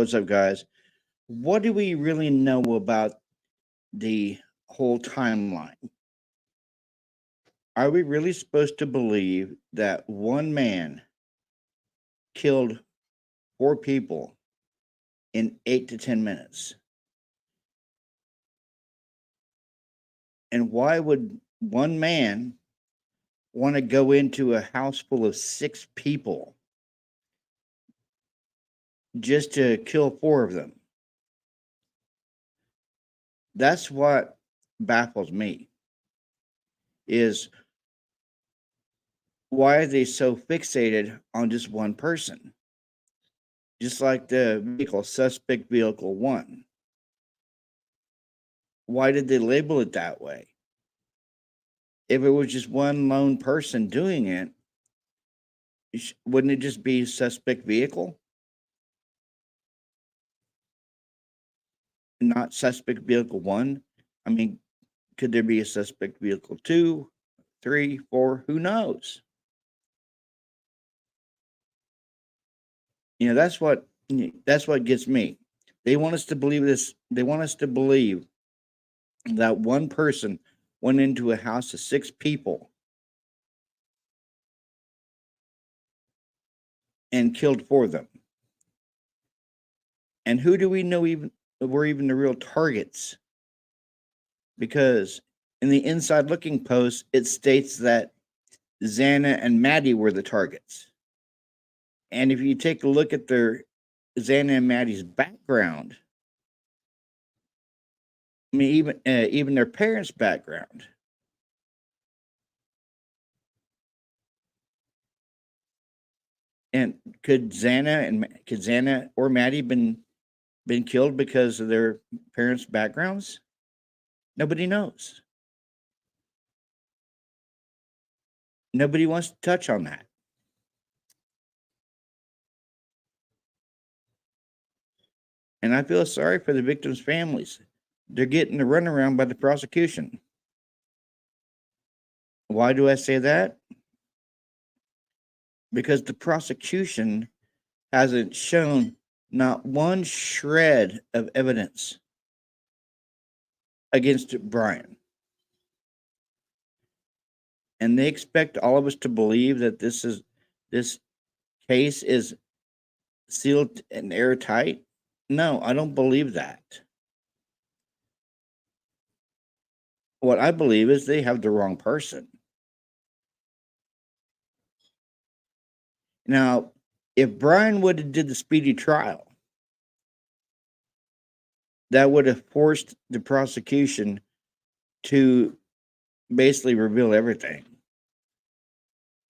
What's up, guys? What do we really know about the whole timeline? Are we really supposed to believe that one man killed four people in 8 to 10 minutes? And why would one man want to go into a house full of six people just to kill four of them? That's what baffles me. Is why are they so fixated on just one person? Just like the vehicle, suspect vehicle one. Why did they label it that way? If it was just one lone person doing it, wouldn't it just be suspect vehicle, not suspect vehicle one? I mean, could there be a suspect vehicle two, three, four? Who knows? That's what gets me. They want us to believe this. They want us to believe that one person went into a house of six people and killed four of them. And who do we know even were even the real targets? Because in the inside looking post, it states that Xana and Maddie were the targets. And if you take a look at their Xana and Maddie's background, I mean, even their parents' background, and could Xana or Maddie been killed because of their parents' backgrounds? Nobody knows. Nobody wants to touch on that. And I feel sorry for the victims' families. They're getting the runaround by the prosecution. Why do I say that? Because the prosecution hasn't shown not one shred of evidence against Brian. And they expect all of us to believe that this case is sealed and airtight. No, I don't believe that. What I believe is they have the wrong person. Now, if Brian would have did the speedy trial, that would have forced the prosecution to basically reveal everything.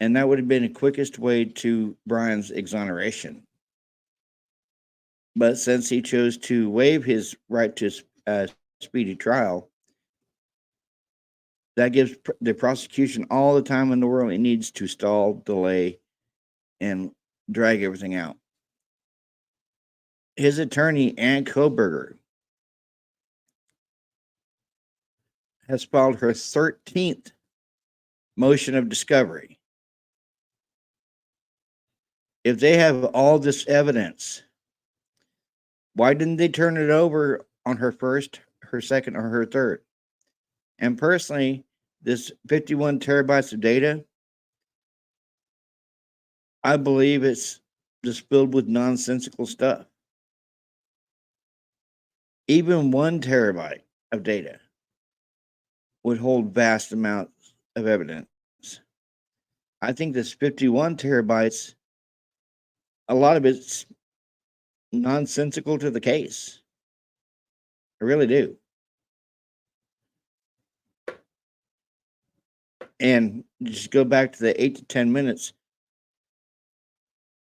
And that would have been the quickest way to Brian's exoneration. But since he chose to waive his right to speedy trial, that gives the prosecution all the time in the world it needs to stall, delay, and drag everything out. His attorney, Ann Koberger, has filed her 13th motion of discovery. If they have all this evidence, why didn't they turn it over on her first, her second, or her third? And personally, this 51 terabytes of data, I believe it's just filled with nonsensical stuff. Even 1 terabyte of data would hold vast amounts of evidence. I think this 51 terabytes, a lot of it's nonsensical to the case. I really do. And just go back to the 8 to 10 minutes.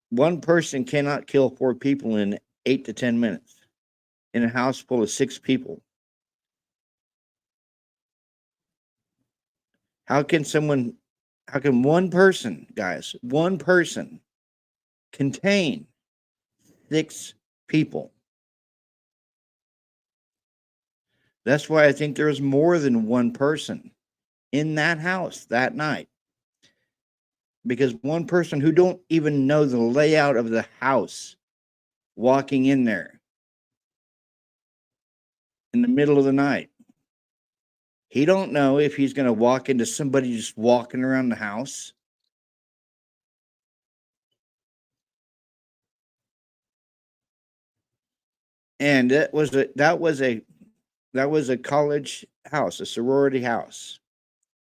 One person cannot kill four people in 8 to 10 minutes in a house full of six people. How can one person, guys, one person contain six people? That's why I think there was more than one person in that house that night. Because one person who don't even know the layout of the house walking in there in the middle of the night. He don't know if he's going to walk into somebody just walking around the house. And that was a college house, a sorority house,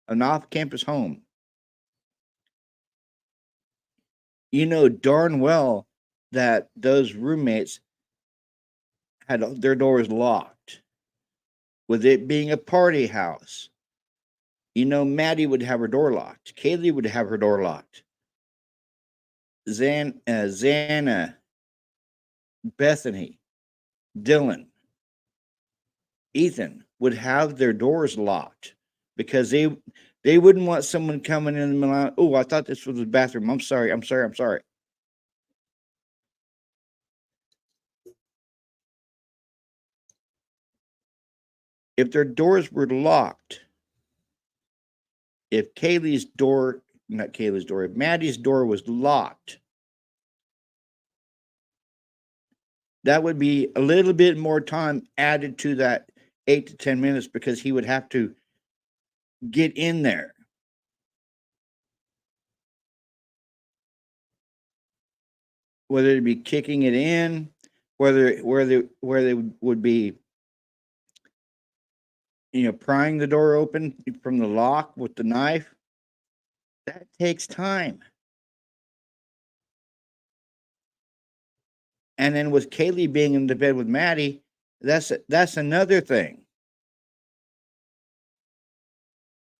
an off-campus home. You know darn well that those roommates had their doors locked. With it being a party house, you know Maddie would have her door locked. Kaylee would have her door locked. Xana, Bethany, Dylan, Ethan would have their doors locked because they wouldn't want someone coming in the middle. Oh, I thought this was the bathroom. I'm sorry. I'm sorry. I'm sorry. If their doors were locked, if Kaylee's door, not Kaylee's door, if Maddie's door was locked, that would be a little bit more time added to that 8 to 10 minutes because he would have to get in there. Whether it be kicking it in, where they would be, prying the door open from the lock with the knife, that takes time. And then with Kaylee being in the bed with Maddie, that's another thing.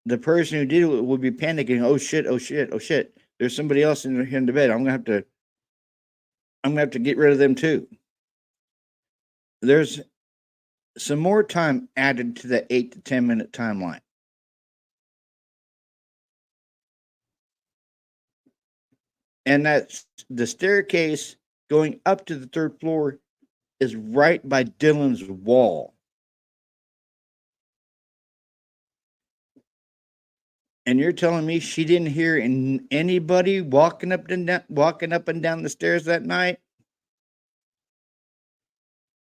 The person who did it would be panicking. Oh shit! Oh shit! Oh shit! There's somebody else in the bed. I'm gonna have to get rid of them too. There's some more time added to the 8 to 10 minute timeline. And that's the staircase going up to the third floor is right by Dylan's wall. And you're telling me she didn't hear anybody walking up and down the stairs that night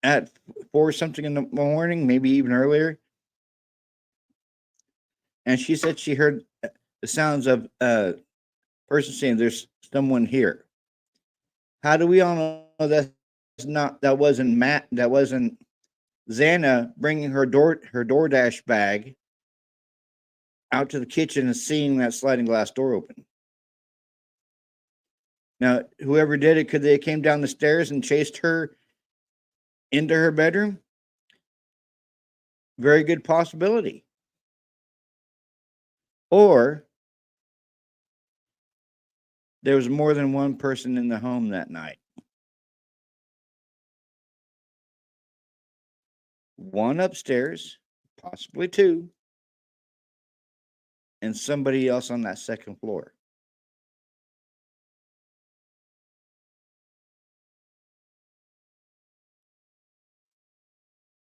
at 4 something in the morning, maybe even earlier? And she said she heard the sounds of a person saying, "There's someone here." How do we all know that wasn't Matt? That wasn't Xana bringing her DoorDash bag out to the kitchen and seeing that sliding glass door open. Now, whoever did it, could they came down the stairs and chased her into her bedroom? Very good possibility. Or there was more than one person in the home that night. One upstairs, possibly two, and somebody else on that second floor.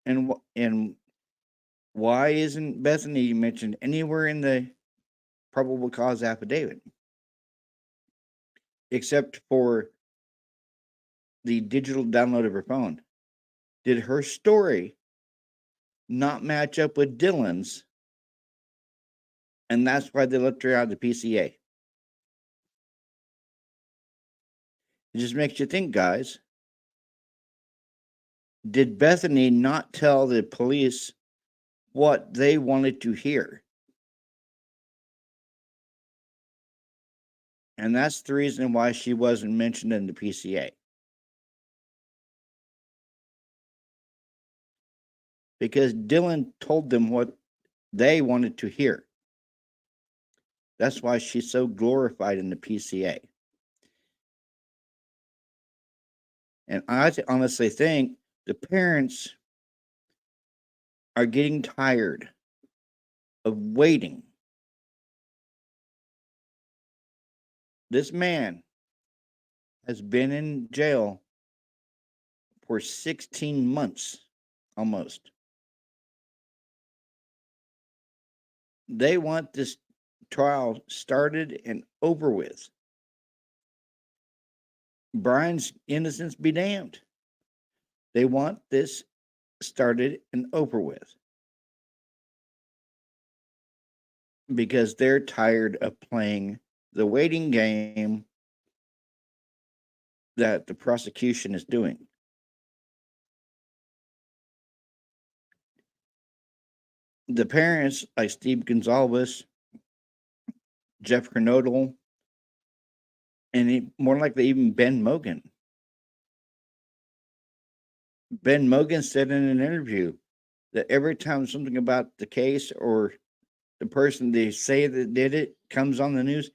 And why isn't Bethany mentioned anywhere in the probable cause affidavit, except for the digital download of her phone? Did her story not match up with Dylan's, and that's why they left her out of the PCA? It just makes you think, guys. Did Bethany not tell the police what they wanted to hear? And that's the reason why she wasn't mentioned in the PCA. Because Dylan told them what they wanted to hear. That's why she's so glorified in the PCA. And I honestly think the parents are getting tired of waiting. This man has been in jail for 16 months almost. They want this trial started and over with. Brian's innocence be damned. They want this started and over with because they're tired of playing the waiting game that the prosecution is doing. The parents, like Steve Gonzalez, Jeff Kernodle, and more likely even Ben Mogan. Ben Mogan said in an interview that every time something about the case or the person they say that did it comes on the news,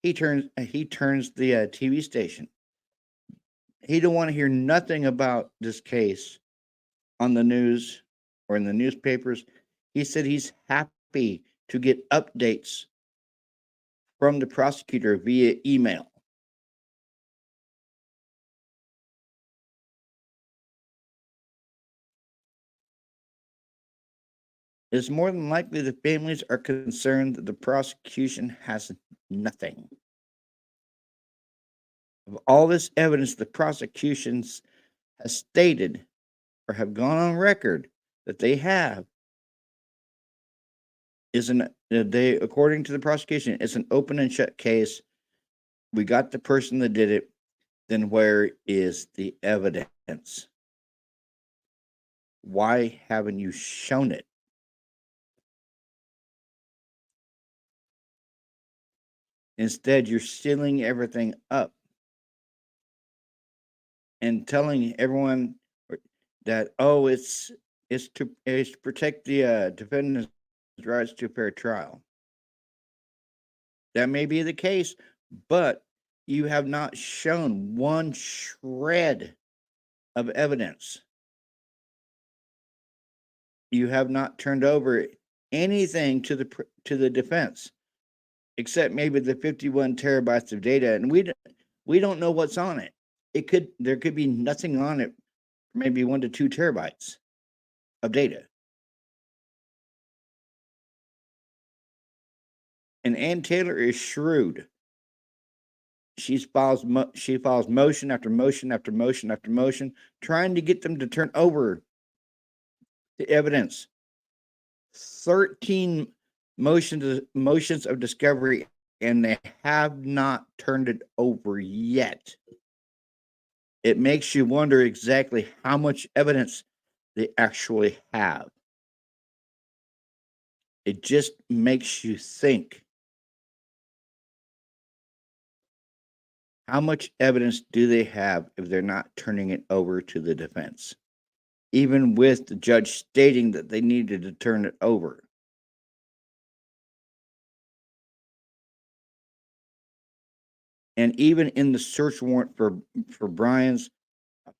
he turns the TV station. He don't want to hear nothing about this case on the news or in the newspapers. He said he's happy to get updates from the prosecutor via email. It's more than likely the families are concerned that the prosecution has nothing. Of all this evidence, the prosecutions has stated or have gone on record that they have is an they according to the prosecution, it's an open and shut case. We got the person that did it. Then where is the evidence? Why haven't you shown it? Instead, you're sealing everything up and telling everyone that it's to protect the defendant's rights to a fair trial. That may be the case, but you have not shown one shred of evidence. You have not turned over anything to the defense, except maybe the 51 terabytes of data, and we don't know what's on it. There could be nothing on it, maybe 1 to 2 terabytes of data. And Ann Taylor is shrewd. She files motion after motion after motion after motion, trying to get them to turn over the evidence. 13 motions of discovery, and they have not turned it over yet. It makes you wonder exactly how much evidence they actually have. It just makes you think. How much evidence do they have if they're not turning it over to the defense? Even with the judge stating that they needed to turn it over. And even in the search warrant for Brian's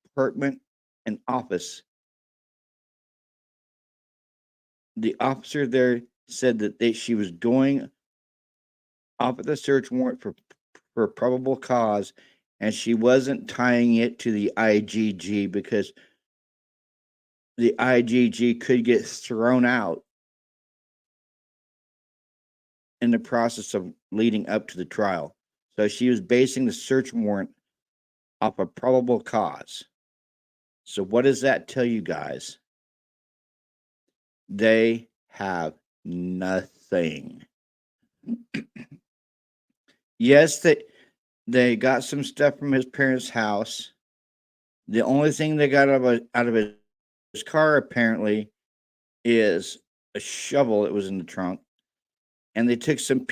apartment and office, the officer there said that she was going off of the search warrant for probable cause, and she wasn't tying it to the IGG because the IGG could get thrown out in the process of leading up to the trial. So she was basing the search warrant off of probable cause. So what does that tell you guys? They have nothing. Yes, they got some stuff from his parents' house. The only thing they got out of his car apparently is a shovel that was in the trunk, and they took some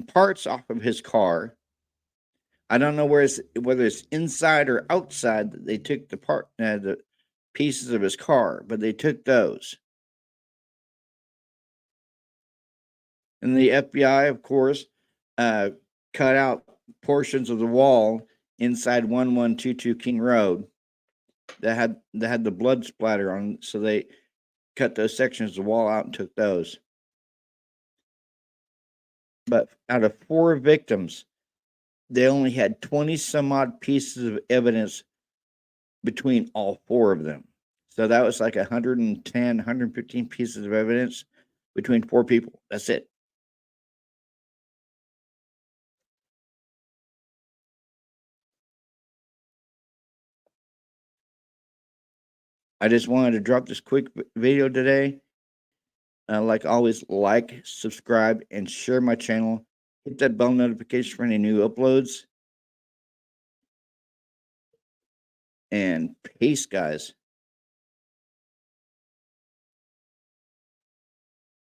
parts off of his car. I don't know whether it's inside or outside that they took the pieces of his car, but they took those. And the FBI, of course, cut out portions of the wall inside 1122 King Road that had the blood splatter on, so they cut those sections of the wall out and took those. But out of 4 victims, they only had 20 some odd pieces of evidence between all 4 of them. So that was like 110, 115 pieces of evidence between 4 people. That's it. I just wanted to drop this quick video today. Like always, like, subscribe, and share my channel. Hit that bell notification for any new uploads. And peace, guys.